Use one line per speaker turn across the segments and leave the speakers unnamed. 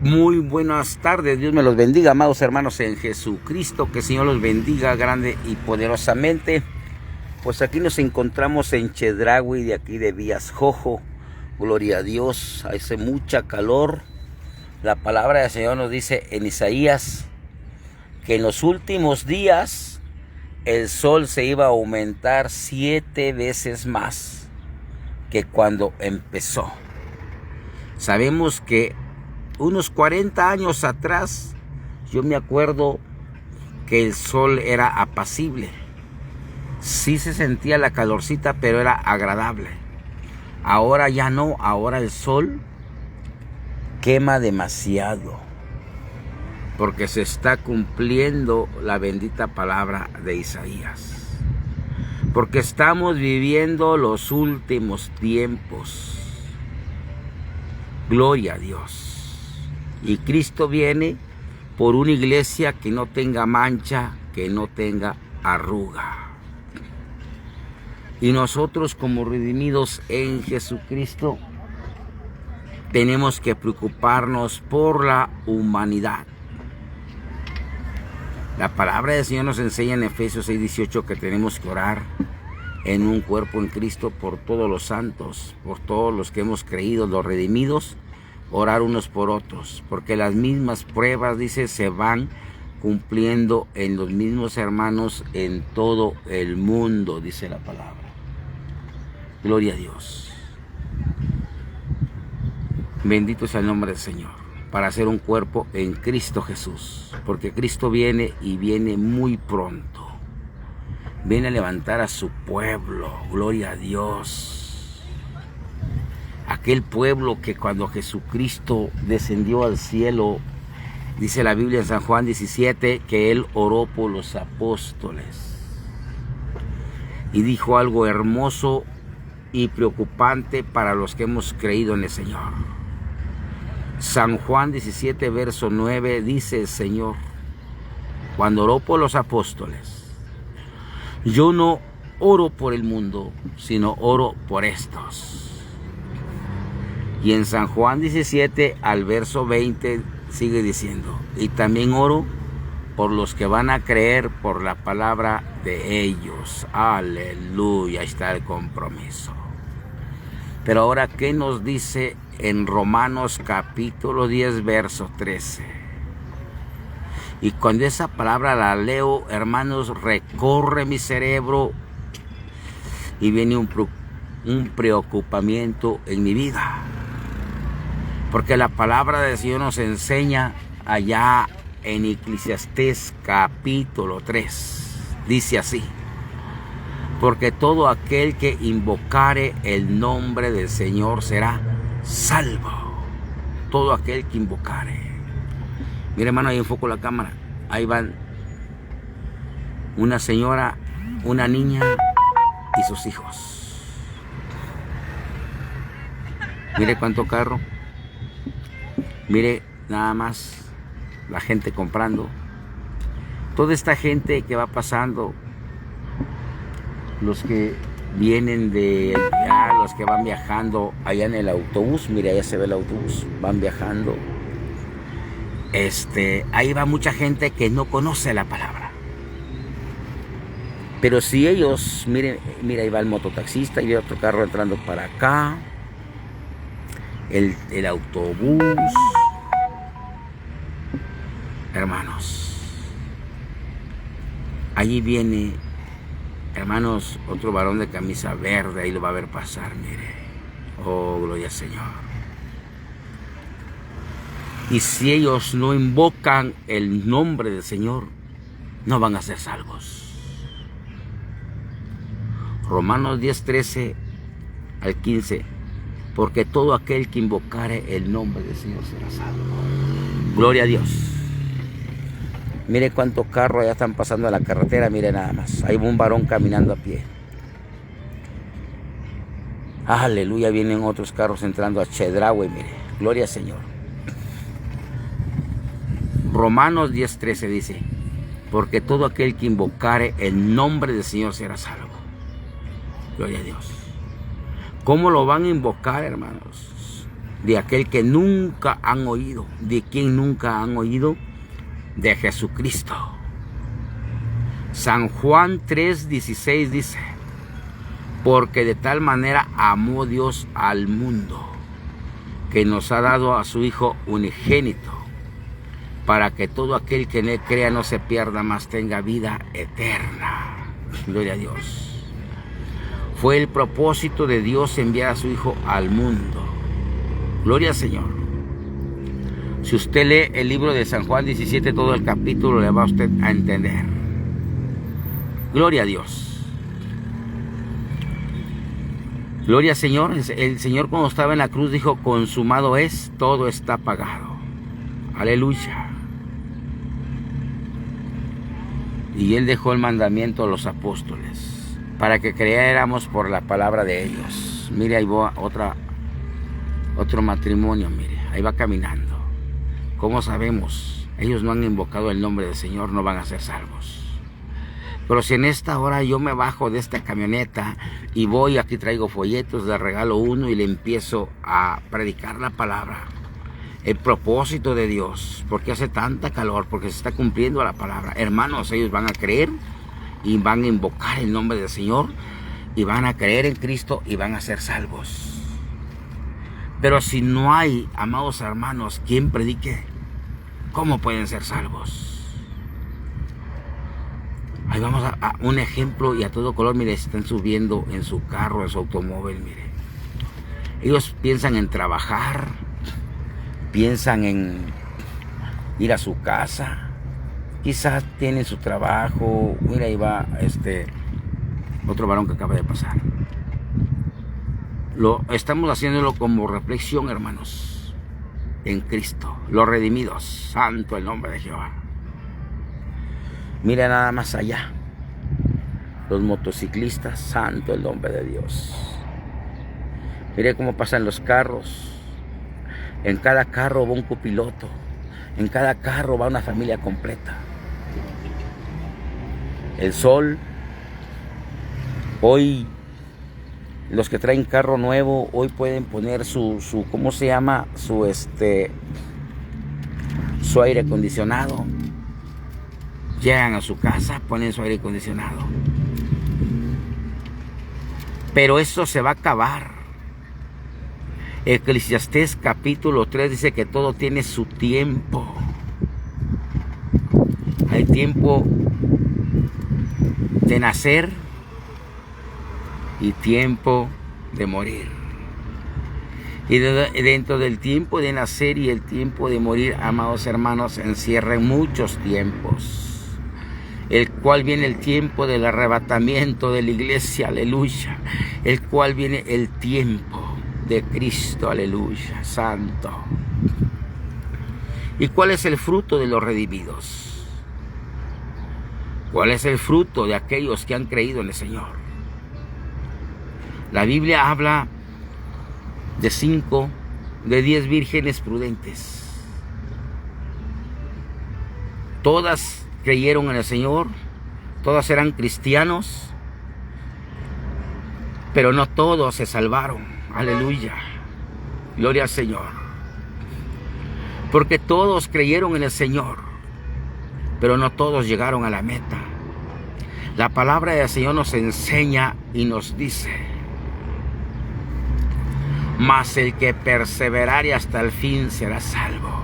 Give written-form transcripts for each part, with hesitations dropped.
Muy buenas tardes, Dios me los bendiga, amados hermanos en Jesucristo, que el Señor los bendiga grande y poderosamente. Pues aquí nos encontramos en Chedraui, de aquí de Vías Jojo. Gloria a Dios, hace mucha calor. La palabra del Señor nos dice en Isaías que en los últimos días el sol se iba a aumentar 7 veces más que cuando empezó. Sabemos que unos 40 años atrás, yo me acuerdo que el sol era apacible. Sí se sentía la calorcita, pero era agradable. Ahora ya no, ahora el sol quema demasiado. Porque se está cumpliendo la bendita palabra de Isaías. Porque estamos viviendo los últimos tiempos. Gloria a Dios. Y Cristo viene por una iglesia que no tenga mancha, que no tenga arruga. Y nosotros como redimidos en Jesucristo tenemos que preocuparnos por la humanidad. La palabra del Señor nos enseña en Efesios 6:18 que tenemos que orar en un cuerpo en Cristo por todos los santos, por todos los que hemos creído, los redimidos, orar unos por otros, porque las mismas pruebas, dice, se van cumpliendo en los mismos hermanos en todo el mundo, dice la palabra. Gloria a Dios. Bendito sea el nombre del Señor, para hacer un cuerpo en Cristo Jesús, porque Cristo viene y viene muy pronto. Viene a levantar a su pueblo, gloria a Dios. Aquel pueblo que cuando Jesucristo descendió al cielo, dice la Biblia en San Juan 17, que Él oró por los apóstoles. Y dijo algo hermoso y preocupante para los que hemos creído en el Señor. San Juan 17, verso 9, dice el Señor, cuando oró por los apóstoles: yo no oro por el mundo, sino oro por estos. Y en San Juan 17, al verso 20, sigue diciendo, y también oro por los que van a creer por la palabra de ellos. Aleluya, ahí está el compromiso. Pero ahora, ¿qué nos dice en Romanos capítulo 10, verso 13? Y cuando esa palabra la leo, hermanos, recorre mi cerebro y viene un preocupamiento en mi vida. Porque la palabra del Señor nos enseña allá en Eclesiastés capítulo 3. Dice así: porque todo aquel que invocare el nombre del Señor será salvo. Todo aquel que invocare. Mira, hermano, ahí enfoco la cámara. Ahí van una señora, una niña y sus hijos. Mire cuánto carro. Mire nada más la gente comprando. Toda esta gente que va pasando. Los que vienen de allá, los que van viajando allá en el autobús. Mire, allá se ve el autobús. Van viajando. Ahí va mucha gente que no conoce la palabra. Pero si ellos, mire, ahí va el mototaxista y ve otro carro entrando para acá. El autobús. Hermanos, allí viene, hermanos, otro varón de camisa verde, ahí lo va a ver pasar, mire. Oh, gloria al Señor. Y si ellos no invocan el nombre del Señor, no van a ser salvos. Romanos 10, 13 al 15. Porque todo aquel que invocare el nombre del Señor será salvo. Gloria a Dios. Mire cuántos carros ya están pasando en la carretera, mire nada más. Hay un varón caminando a pie. Aleluya, vienen otros carros entrando a Chedraui, mire. Gloria al Señor. Romanos 10:13 dice, porque todo aquel que invocare el nombre del Señor será salvo. Gloria a Dios. ¿Cómo lo van a invocar, hermanos? de aquel que nunca han oído. ¿De quién nunca han oído? De Jesucristo. San Juan 3:16 dice: porque de tal manera amó Dios al mundo, que nos ha dado a su Hijo unigénito, para que todo aquel que en él crea no se pierda, mas tenga vida eterna. Gloria a Dios. Fue el propósito de Dios enviar a su Hijo al mundo. Gloria al Señor. Si usted lee el libro de San Juan 17, todo el capítulo le va a usted a entender. Gloria a Dios. Gloria al Señor. El Señor, cuando estaba en la cruz, dijo: consumado es, todo está pagado. Aleluya. Y Él dejó el mandamiento a los apóstoles para que creyéramos por la palabra de ellos. Mire, ahí va otro matrimonio, mire, ahí va caminando. ¿Cómo sabemos? Ellos no han invocado el nombre del Señor, no van a ser salvos. Pero si en esta hora yo me bajo de esta camioneta y voy, aquí traigo folletos, le regalo uno y le empiezo a predicar la palabra, el propósito de Dios, porque hace tanta calor, porque se está cumpliendo la palabra, hermanos, ellos van a creer y van a invocar el nombre del Señor y van a creer en Cristo y van a ser salvos. Pero si no hay, amados hermanos, quien predique, ¿cómo pueden ser salvos? Ahí vamos a un ejemplo, y a todo color, mire, están subiendo en su carro, en su automóvil, mire. Ellos piensan en trabajar, piensan en ir a su casa, quizás tienen su trabajo. Mira, ahí va otro varón que acaba de pasar. Estamos haciéndolo como reflexión, hermanos, en Cristo, los redimidos, santo el nombre de Jehová. Mira nada más allá, los motociclistas, santo el nombre de Dios. Mire cómo pasan los carros. En cada carro va un copiloto, en cada carro va una familia completa. El sol, hoy los que traen carro nuevo, hoy pueden poner su ¿cómo se llama? Su aire acondicionado. Llegan a su casa, ponen su aire acondicionado. Pero eso se va a acabar. Eclesiastés capítulo 3 dice que todo tiene su tiempo. Hay tiempo de nacer y tiempo de morir. Y dentro del tiempo de nacer y el tiempo de morir, amados hermanos, encierran muchos tiempos. El cual viene el tiempo del arrebatamiento de la iglesia, aleluya. El cual viene el tiempo de Cristo, aleluya, santo. ¿Y cuál es el fruto de los redimidos? ¿Cuál es el fruto de aquellos que han creído en el Señor? La Biblia habla de 10 vírgenes prudentes. Todas creyeron en el Señor, todas eran cristianos, pero no todos se salvaron. Aleluya, gloria al Señor. Porque todos creyeron en el Señor, pero no todos llegaron a la meta. La palabra del Señor nos enseña y nos dice: mas el que perseverare hasta el fin será salvo.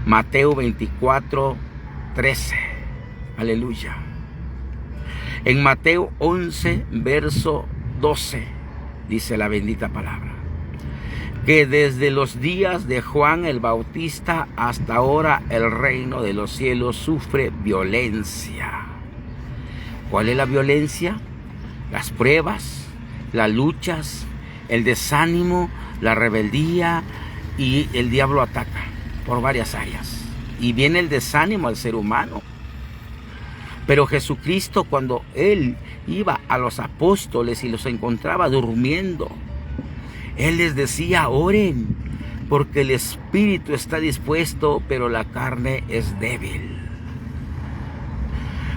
Mateo 24:13. Aleluya. En Mateo 11, verso 12, dice la bendita palabra: que desde los días de Juan el Bautista hasta ahora el reino de los cielos sufre violencia. ¿Cuál es la violencia? Las pruebas, las luchas, el desánimo, la rebeldía, y el diablo ataca por varias áreas. Y viene el desánimo al ser humano. Pero Jesucristo, cuando Él iba a los apóstoles y los encontraba durmiendo, Él les decía: oren, porque el espíritu está dispuesto, pero la carne es débil.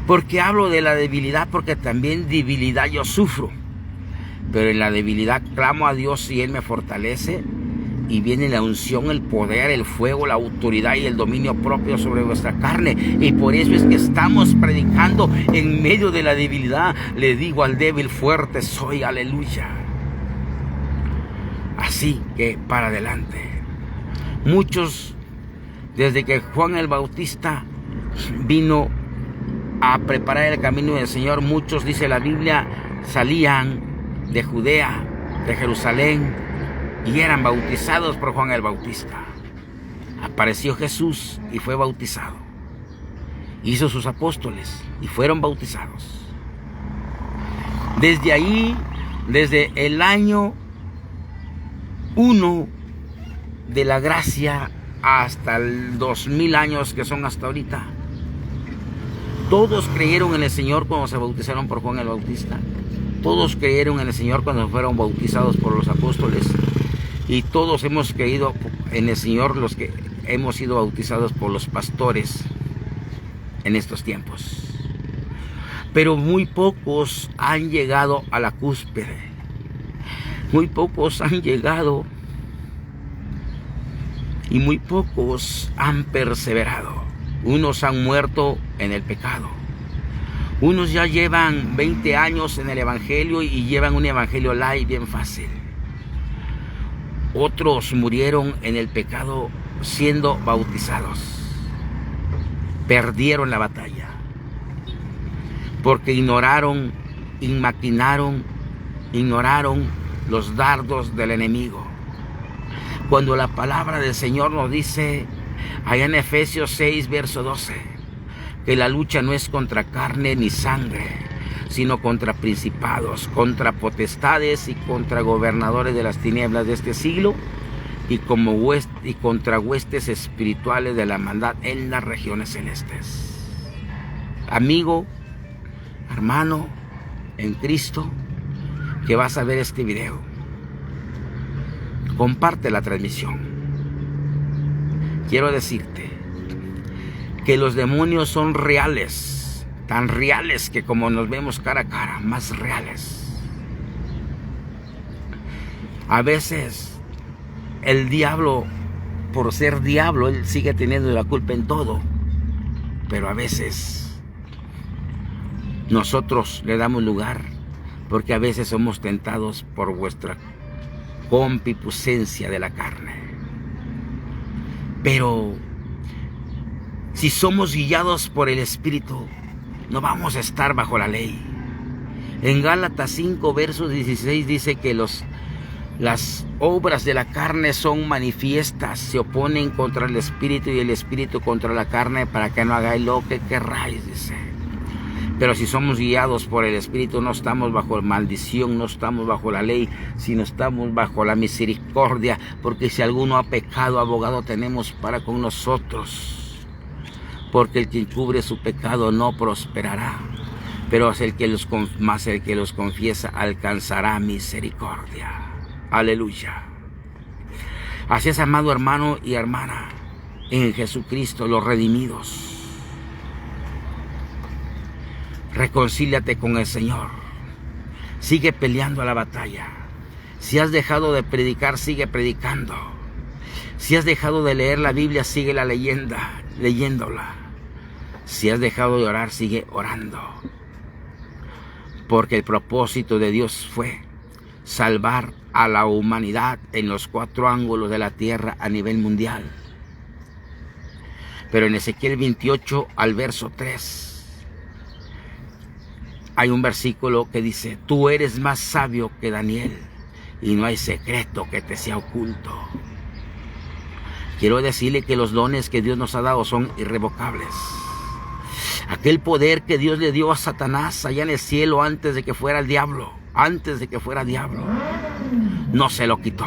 ¿Por qué hablo de la debilidad? Porque también debilidad yo sufro. pero en la debilidad clamo a Dios y Él me fortalece. Y viene la unción, el poder, el fuego, la autoridad y el dominio propio sobre vuestra carne. Y por eso es que estamos predicando en medio de la debilidad. Le digo al débil, fuerte soy, aleluya. Así que para adelante. Muchos, desde que Juan el Bautista vino a preparar el camino del Señor, muchos, dice la Biblia, salían de Judea, de Jerusalén, y eran bautizados por Juan el Bautista. Apareció Jesús y fue bautizado. Hizo sus apóstoles y fueron bautizados. Desde ahí, desde el año 1 de la gracia hasta el 2000 años que son hasta ahorita, todos creyeron en el Señor cuando se bautizaron por Juan el Bautista. Todos creyeron en el Señor cuando fueron bautizados por los apóstoles. Y todos hemos creído en el Señor, los que hemos sido bautizados por los pastores en estos tiempos. Pero muy pocos han llegado a la cúspide. Muy pocos han llegado y muy pocos han perseverado. Unos han muerto en el pecado. Unos ya llevan 20 años en el evangelio y llevan un evangelio light bien fácil. Otros murieron en el pecado siendo bautizados. Perdieron la batalla. Porque ignoraron los dardos del enemigo. Cuando la palabra del Señor nos dice, allá en Efesios 6, verso 12, que la lucha no es contra carne ni sangre, sino contra principados, contra potestades y contra gobernadores de las tinieblas de este siglo y contra huestes espirituales de la maldad en las regiones celestes. Amigo, hermano, en Cristo, que vas a ver este video, comparte la transmisión. Quiero decirte que los demonios son reales. Tan reales que como nos vemos cara a cara, más reales. A veces el diablo, por ser diablo, él sigue teniendo la culpa en todo. Pero a veces nosotros le damos lugar, porque a veces somos tentados por vuestra concupiscencia de la carne. Pero si somos guiados por el Espíritu, no vamos a estar bajo la ley. En Gálatas 5, verso 16 dice que las obras de la carne son manifiestas, se oponen contra el Espíritu y el Espíritu contra la carne, para que no hagáis lo que querráis, dice. Pero si somos guiados por el Espíritu, no estamos bajo maldición, no estamos bajo la ley, sino estamos bajo la misericordia, porque si alguno ha pecado, abogado tenemos para con nosotros. Porque el que encubre su pecado no prosperará, pero es el que los confiesa alcanzará misericordia. Aleluya. Así es, amado hermano y hermana, en Jesucristo, los redimidos. Reconcíliate con el Señor. Sigue peleando la batalla. Si has dejado de predicar, sigue predicando. Si has dejado de leer la Biblia, sigue leyéndola. Si has dejado de orar, sigue orando. Porque el propósito de Dios fue salvar a la humanidad en los 4 ángulos de la tierra a nivel mundial. Pero en Ezequiel 28 al verso 3 hay un versículo que dice: tú eres más sabio que Daniel y no hay secreto que te sea oculto. Quiero decirle que los dones que Dios nos ha dado son irrevocables. Aquel poder que Dios le dio a Satanás allá en el cielo antes de que fuera el diablo, no se lo quitó.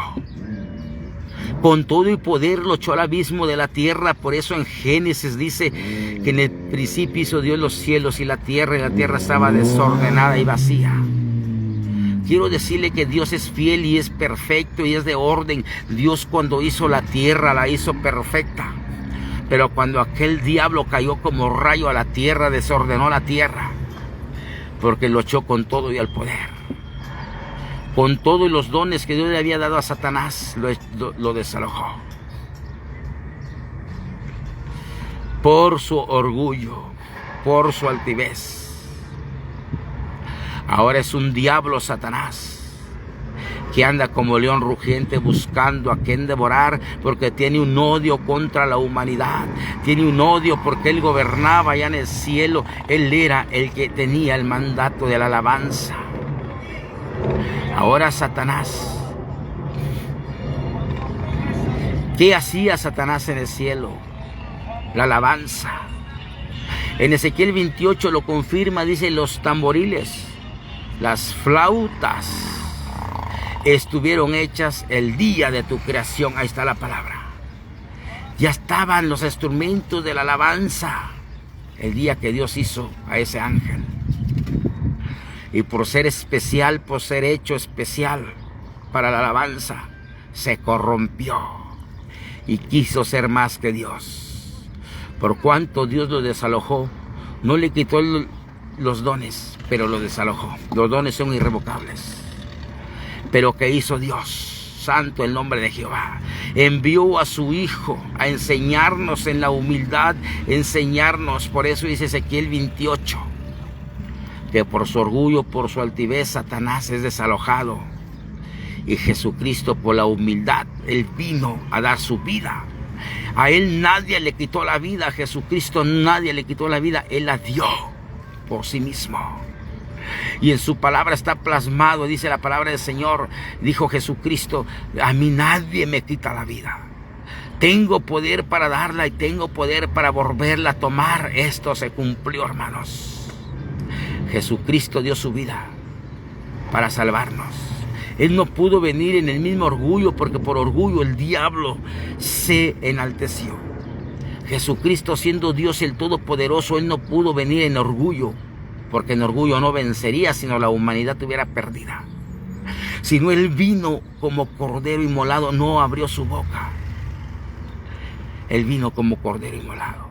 Con todo y poder lo echó al abismo de la tierra. Por eso en Génesis dice que en el principio hizo Dios los cielos y la tierra estaba desordenada y vacía. Quiero decirle que Dios es fiel y es perfecto y es de orden. Dios, cuando hizo la tierra, la hizo perfecta. Pero cuando aquel diablo cayó como rayo a la tierra, desordenó la tierra, porque lo echó con todo y el poder. con todos los dones que Dios le había dado a Satanás, lo desalojó. Por su orgullo, por su altivez. Ahora es un diablo Satanás, que anda como león rugiente buscando a quien devorar, porque tiene un odio contra la humanidad. Tiene un odio porque él gobernaba allá en el cielo. Él era el que tenía el mandato de la alabanza. Ahora Satanás. ¿Qué hacía Satanás en el cielo? La alabanza. En Ezequiel 28 lo confirma, dice: los tamboriles, las flautas estuvieron hechas el día de tu creación. Ahí está la palabra. Ya estaban los instrumentos de la alabanza el día que Dios hizo a ese ángel. Y por ser especial, por ser hecho especial para la alabanza, se corrompió y quiso ser más que Dios. Por cuanto Dios lo desalojó, no le quitó los dones, pero lo desalojó. Los dones son irrevocables. Pero ¿qué hizo Dios? Santo el nombre de Jehová. Envió a su Hijo a enseñarnos en la humildad, enseñarnos. Por eso dice Ezequiel 28, que por su orgullo, por su altivez, Satanás es desalojado. Y Jesucristo, por la humildad, Él vino a dar su vida. A Él nadie le quitó la vida. A Jesucristo nadie le quitó la vida. Él la dio por sí mismo. Y en su palabra está plasmado, dice la palabra del Señor, dijo Jesucristo: a mí nadie me quita la vida. Tengo poder para darla y tengo poder para volverla a tomar. Esto se cumplió, hermanos. Jesucristo dio su vida para salvarnos. Él no pudo venir en el mismo orgullo, porque por orgullo el diablo se enalteció. Jesucristo, siendo Dios el Todopoderoso, Él no pudo venir en orgullo, porque en orgullo no vencería, sino la humanidad estuviera perdida. Sino Él vino como cordero inmolado, no abrió su boca. Él vino como cordero inmolado.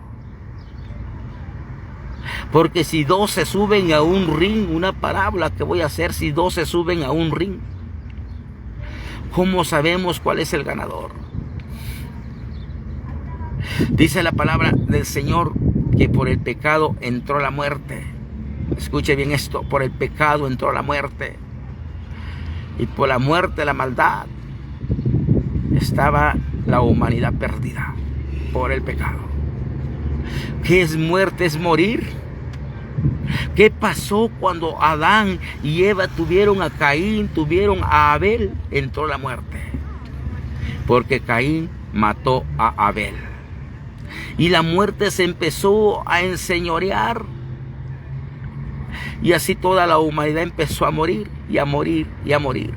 Porque si dos se suben a un ring, una parábola que voy a hacer, si dos se suben a un ring, ¿cómo sabemos cuál es el ganador? Dice la palabra del Señor que por el pecado entró la muerte. Escuche bien esto: por el pecado entró la muerte. Y por la muerte, la maldad, estaba la humanidad perdida por el pecado. ¿Qué es muerte? Es morir. ¿Qué pasó cuando Adán y Eva tuvieron a Caín, tuvieron a Abel? Entró la muerte. Porque Caín mató a Abel. Y la muerte se empezó a enseñorear. Y así toda la humanidad empezó a morir y a morir y a morir.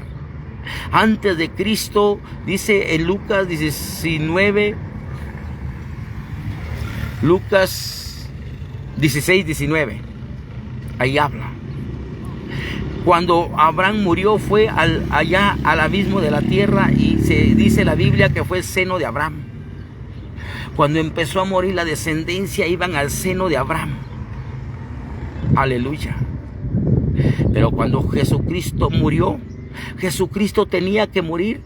Antes de Cristo, dice en Lucas 19, Lucas 16, 19. Ahí habla. Cuando Abraham murió, fue allá al abismo de la tierra, y se dice la Biblia que fue el seno de Abraham. Cuando empezó a morir la descendencia, iban al seno de Abraham. Aleluya. Pero cuando Jesucristo murió, Jesucristo tenía que morir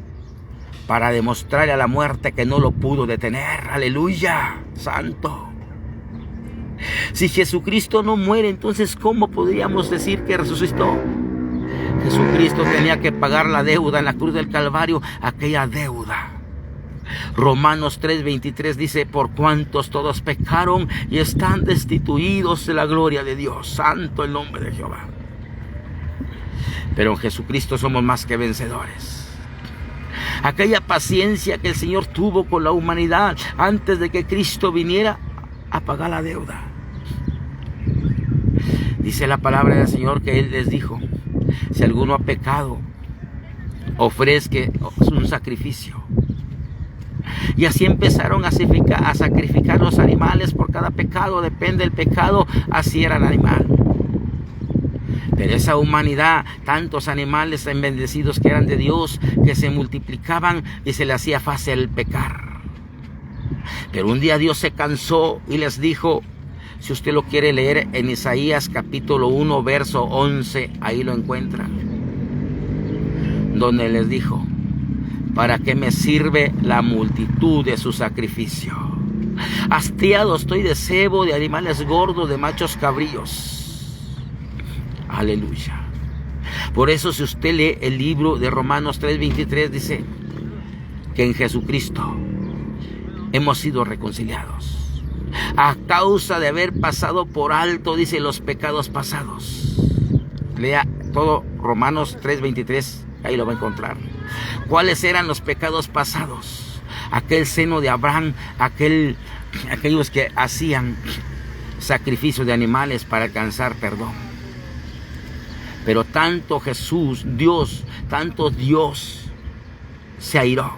para demostrarle a la muerte que no lo pudo detener. Aleluya, santo. Si Jesucristo no muere, entonces ¿cómo podríamos decir que resucitó? Jesucristo tenía que pagar la deuda en la cruz del Calvario, aquella deuda. Romanos 3:23 dice: por cuantos todos pecaron y están destituidos de la gloria de Dios. Santo el nombre de Jehová. Pero en Jesucristo somos más que vencedores. Aquella paciencia que el Señor tuvo con la humanidad antes de que Cristo viniera a pagar la deuda. Dice la palabra del Señor que Él les dijo: si alguno ha pecado, ofrezca un sacrificio. Y así empezaron a sacrificar los animales por cada pecado. Depende del pecado, así era el animal. Pero esa humanidad, tantos animales bendecidos que eran de Dios, que se multiplicaban y se le hacía fácil el pecar. Pero un día Dios se cansó y les dijo, si usted lo quiere leer en Isaías capítulo 1, verso 11, ahí lo encuentra. donde les dijo: ¿para qué me sirve la multitud de su sacrificio? Hastiado estoy de cebo, de animales gordos, de machos cabríos. Aleluya. Por eso, si usted lee el libro de Romanos 3:23, dice que en Jesucristo hemos sido reconciliados a causa de haber pasado por alto, dice, los pecados pasados. Lea todo Romanos 3:23, ahí lo va a encontrar. ¿Cuáles eran los pecados pasados? Aquel seno de Abraham, aquellos que hacían sacrificios de animales para alcanzar perdón. Pero tanto Jesús, tanto Dios se airó.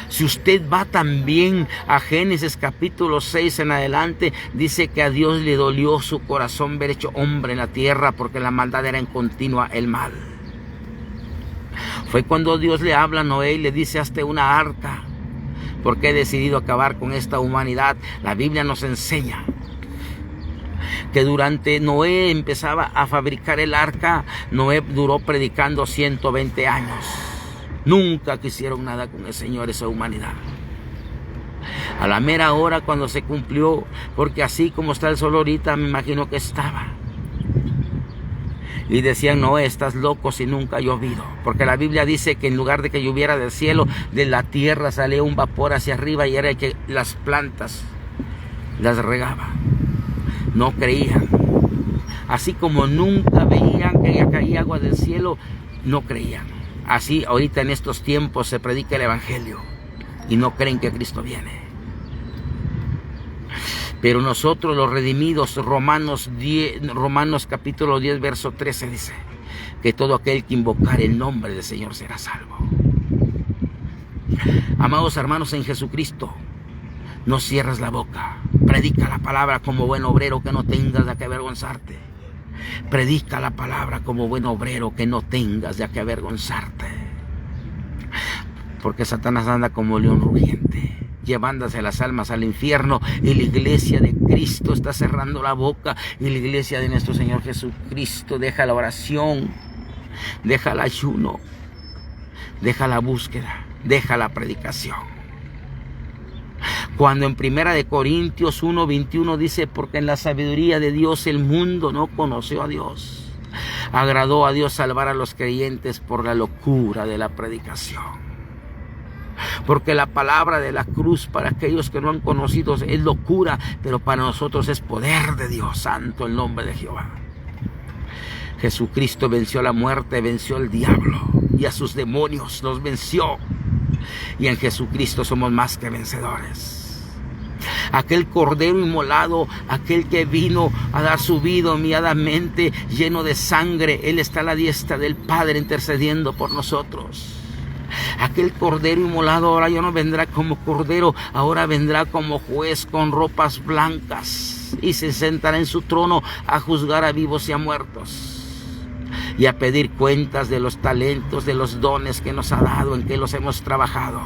Si usted va también a Génesis capítulo 6 en adelante, dice que a Dios le dolió su corazón ver hecho hombre en la tierra, porque la maldad era en continua el mal. Fue cuando Dios le habla a Noé y le dice: hazte una arca, porque he decidido acabar con esta humanidad. La Biblia nos enseña que durante Noé empezaba a fabricar el arca, Noé duró predicando 120 años. Nunca quisieron nada con el Señor, esa humanidad. A la mera hora, cuando se cumplió, porque así como está el sol ahorita, me imagino que estaba. Y decían: no, estás loco si nunca ha llovido. Porque la Biblia dice que en lugar de que lloviera del cielo, de la tierra salía un vapor hacia arriba y era que las plantas las regaba. No creían. Así como nunca veían que caía agua del cielo, no creían. Así ahorita en estos tiempos se predica el evangelio y no creen que Cristo viene. Pero nosotros los redimidos, Romanos capítulo 10 verso 13 dice que todo aquel que invocare el nombre del Señor será salvo. Amados hermanos en Jesucristo, no cierres la boca. Predica la palabra como buen obrero, que no tengas de qué avergonzarte. Predica la palabra como buen obrero, que no tengas de qué avergonzarte. Porque Satanás anda como león rugiente, llevándose las almas al infierno, y la iglesia de Cristo está cerrando la boca, y la iglesia de nuestro Señor Jesucristo deja la oración, deja el ayuno, deja la búsqueda, deja la predicación. Cuando en 1 Corintios 1:21 dice: porque en la sabiduría de Dios el mundo no conoció a Dios, agradó a Dios salvar a los creyentes por la locura de la predicación. Porque la palabra de la cruz para aquellos que no han conocido es locura, pero para nosotros es poder de Dios. Santo el nombre de Jehová. Jesucristo venció la muerte, venció al diablo y a sus demonios, los venció. Y en Jesucristo somos más que vencedores. Aquel cordero inmolado, aquel que vino a dar su vida humilladamente, lleno de sangre, Él está a la diestra del Padre intercediendo por nosotros. Aquel cordero inmolado ahora ya no vendrá como cordero, ahora vendrá como juez con ropas blancas y se sentará en su trono a juzgar a vivos y a muertos y a pedir cuentas de los talentos, de los dones que nos ha dado, en que los hemos trabajado.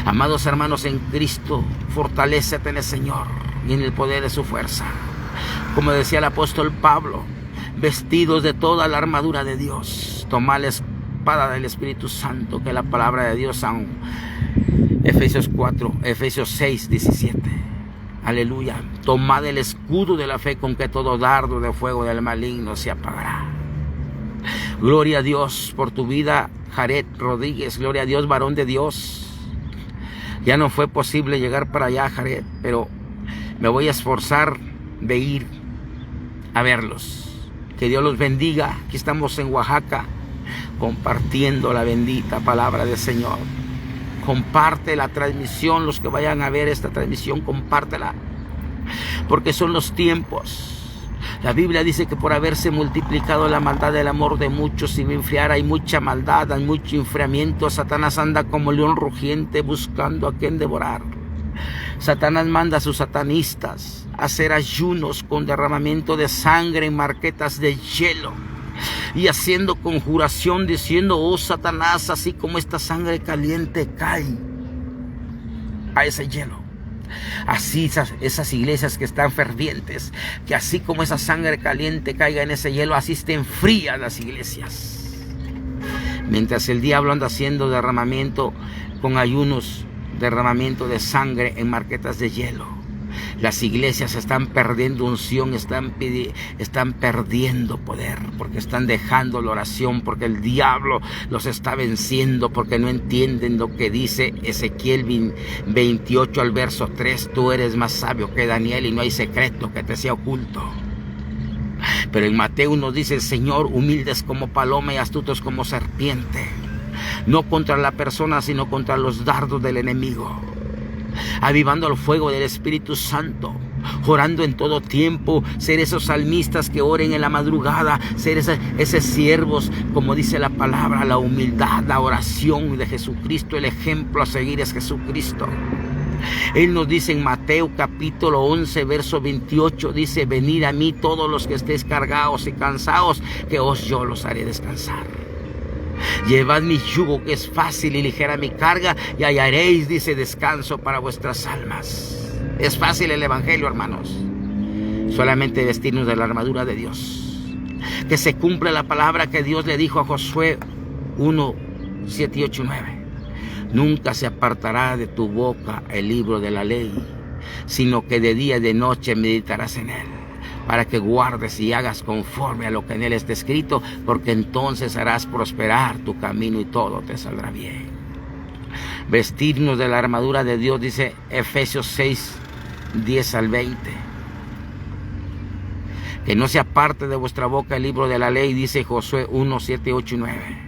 Amados hermanos en Cristo, fortalécete en el Señor y en el poder de su fuerza. Como decía el apóstol Pablo, vestidos de toda la armadura de Dios, tomad la espada del Espíritu Santo, que es la palabra de Dios, San Efesios 6:17. Aleluya. Tomad el escudo de la fe, con que todo dardo de fuego del maligno se apagará. Gloria a Dios por tu vida, Jared Rodríguez. Gloria a Dios, varón de Dios. Ya no fue posible llegar para allá, Jared, pero me voy a esforzar de ir a verlos. Que Dios los bendiga. Aquí estamos en Oaxaca compartiendo la bendita palabra del Señor. Comparte la transmisión, los que vayan a ver esta transmisión, compártela, porque son los tiempos. La Biblia dice que por haberse multiplicado la maldad, el amor de muchos se va a enfriar. Hay mucha maldad, hay mucho enfriamiento. Satanás anda como león rugiente buscando a quien devorar. Satanás manda a sus satanistas a hacer ayunos con derramamiento de sangre en marquetas de hielo, y haciendo conjuración diciendo: oh Satanás, así como esta sangre caliente cae a ese hielo, así esas iglesias que están fervientes, que así como esa sangre caliente caiga en ese hielo, así estén frías las iglesias. Mientras el diablo anda haciendo derramamiento con ayunos, derramamiento de sangre en marquetas de hielo. Las iglesias están perdiendo unción, están perdiendo poder, porque están dejando la oración, porque el diablo los está venciendo, porque no entienden lo que dice Ezequiel 28 al verso 3. Tú eres más sabio que Daniel y no hay secreto que te sea oculto. Pero en Mateo nos dice el Señor: humildes como paloma y astutos como serpiente, no contra la persona, sino contra los dardos del enemigo. Avivando el fuego del Espíritu Santo, orando en todo tiempo, ser esos salmistas que oren en la madrugada, ser esos siervos, como dice la palabra, la humildad, la oración de Jesucristo. El ejemplo a seguir es Jesucristo. Él nos dice en Mateo capítulo 11 verso 28, dice: venid a mí todos los que estéis cargados y cansados, que yo los haré descansar. Llevad mi yugo, que es fácil, y ligera mi carga, y hallaréis, dice, descanso para vuestras almas. Es fácil el evangelio, hermanos. Solamente vestirnos de la armadura de Dios. Que se cumple la palabra que Dios le dijo a Josué 1, 7 y 8 y 9. Nunca se apartará de tu boca el libro de la ley, sino que de día y de noche meditarás en él, para que guardes y hagas conforme a lo que en él está escrito, porque entonces harás prosperar tu camino y todo te saldrá bien. Vestirnos de la armadura de Dios, dice Efesios 6, 10 al 20. Que no se aparte de vuestra boca el libro de la ley, dice Josué 1, 7, 8 y 9.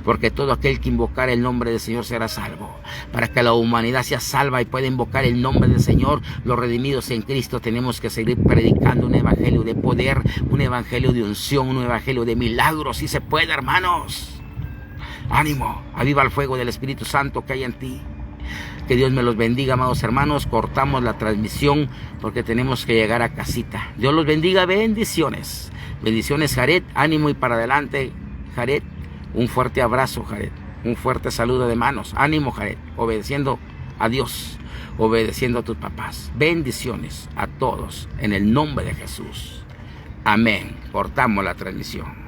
Porque todo aquel que invocar el nombre del Señor será salvo. Para que la humanidad sea salva y pueda invocar el nombre del Señor, los redimidos en Cristo tenemos que seguir predicando un evangelio de poder, un evangelio de unción, un evangelio de milagros. Si se puede, hermanos. Ánimo, aviva el fuego del Espíritu Santo que hay en ti. Que Dios me los bendiga, amados hermanos. Cortamos la transmisión porque tenemos que llegar a casita. Dios los bendiga, bendiciones. Bendiciones, Jared, ánimo y para adelante, Jared. Un fuerte abrazo, Jared. Un fuerte saludo de manos. Ánimo, Jared. Obedeciendo a Dios. Obedeciendo a tus papás. Bendiciones a todos en el nombre de Jesús. Amén. Cortamos la transmisión.